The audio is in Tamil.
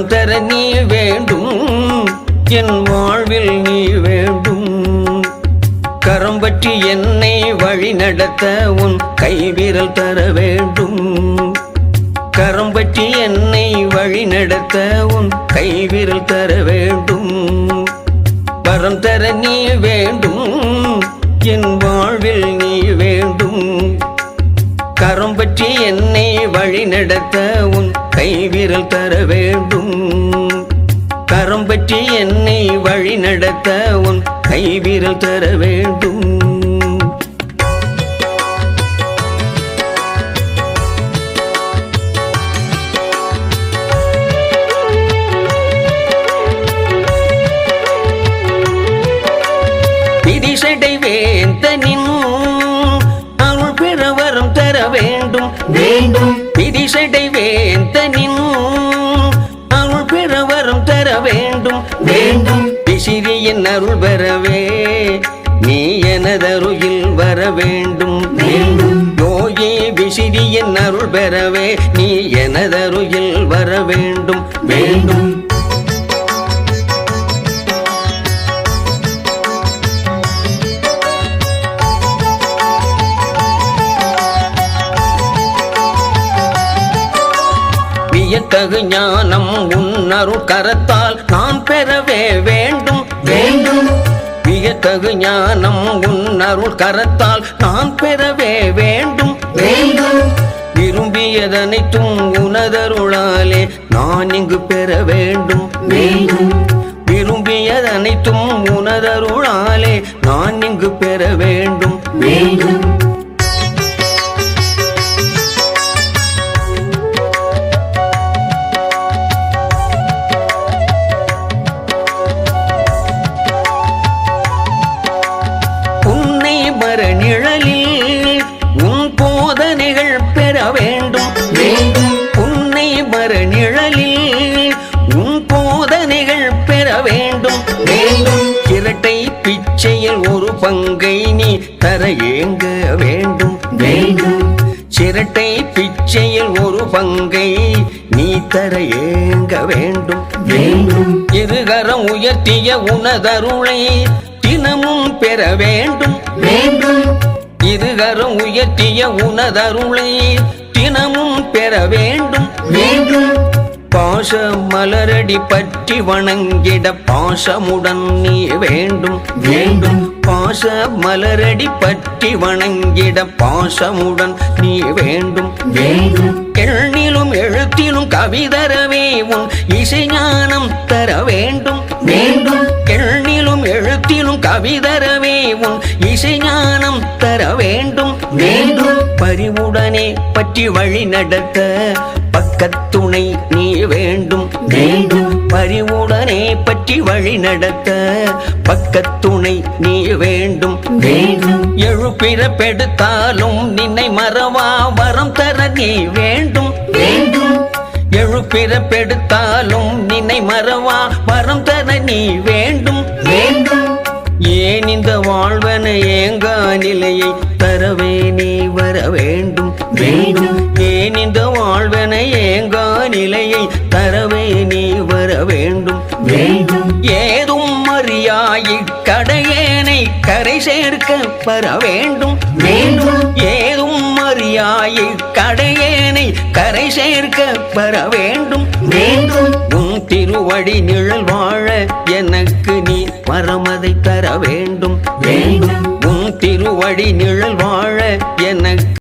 வரம் தர நீ வேண்டும், என் வாழ்வில் நீ வேண்டும். கரம் பற்றி என்னை வழி நடத்த உன் கைவிரல் தர வேண்டும். கரம் பற்றி என்னை வழி நடத்த உன் கைவிரல் தர வேண்டும். வரம் தர நீ வேண்டும், என் வாழ்வில் நீ வேண்டும். கரம் பற்றி என்னை வழி நடத்த உன் கைவிரல் தர வேண்டும். கரம் பற்றி என்னை வழி நடத்த உன் கைவிரல் தர வேண்டும். விதிசடை வேந்தனின் அருள் பெற வரம் தர வேண்டும் வேண்டும். விதிசடை வேந்தனின் அருள் பெற வரம் தர வேண்டும் வேண்டும். விசிறியின் அருள் பெறவே நீ எனதருகில் வர வேண்டும் வேண்டும். யோகி விசிறியின் அருள் பெறவே நீ எனதருகில் வர வேண்டும் வேண்டும். வியத்தகு ஞானம் உன்னருள் கரத்தால் நான் பெறவே வேண்டும் வேண்டும். வியத்தகு ஞானம் உன்னருள் கரத்தால் நான் பெறவே வேண்டும் வேண்டும். விரும்பியதனைத்தும் உனதருளாலே நான் இங்கு பெற வேண்டும் வேண்டும். விரும்பியதனைத்தும் உனதருளாலே நான் இங்கு பெற வேண்டும் வேண்டும். நிழலில் உன் போதனைகள் பெற வேண்டும் வேண்டும். உன்னை மர நிழலில் உன் போதனைகள் பெற வேண்டும் வேண்டும். இரட்டை பிச்சையில் ஒரு பங்கை நீ தர ஏங்க வேண்டும் வேண்டும். சிரட்டை பிச்சையில் ஒரு பங்கை நீ தர ஏங்க வேண்டும் வேண்டும். இருகரம் உயர்த்திய உனதருளை தினமும் பெற வேண்டும் வேண்டும். இருகரம் உயர்த்திய உனதருளை தினமும் பெற வேண்டும் வேண்டும். பாச மலரடி பற்றி வணங்கிட பாசமுடன் நீ வேண்டும் வேண்டும். பாச மலரடி பற்றி வணங்கிட பாசமுடன் நீ வேண்டும் வேண்டும். எண்ணிலும் எழுத்திலும் கவிதரவே உன் இசை ஞானம் தர வேண்டும் வேண்டும். எண்ணிலும் எழுத்திலும் கவிதரவே உன் இசை ஞானம் தர வேண்டும் வேண்டும். பரிவுடனே பற்றி வழி நடத்த பக்கத்துணை நீ வேண்டும் வேண்டும். பரிவுடனே பற்றி வழி நடத்த பக்கத்துணை நீ வேண்டும் வேண்டும். எழுப்பிறப்பெடுத்தாலும் நின்னை மறவா வரம் தர நீ வேண்டும் வேண்டும். எழுப்பிறப்பெடுத்தாலும் நின்னை மறவா வரம் தர நீ வேண்டும் வேண்டும். ஏன் இந்த வாழ்வன ஏங்கா நிலையை தரவே நீ வர வேண்டும் வேண்டும். ஏன் இந்த வாழ்வன ஏங்கா நிலையை தரவே நீ வர வேண்டும் வேண்டும். ஏதும் அறியாய் கடையேனை கரை சேர்க்க பெற வேண்டும் வேண்டும். ஏதும் அறியாய் கடையேனை கரை சேர்க்க பெற வேண்டும் வேண்டும். உன் திருவடி நிழல் வாழ எனக்கு நீ வரமதை தர வேண்டும் வேண்டும். உன் திருவடி நிழல்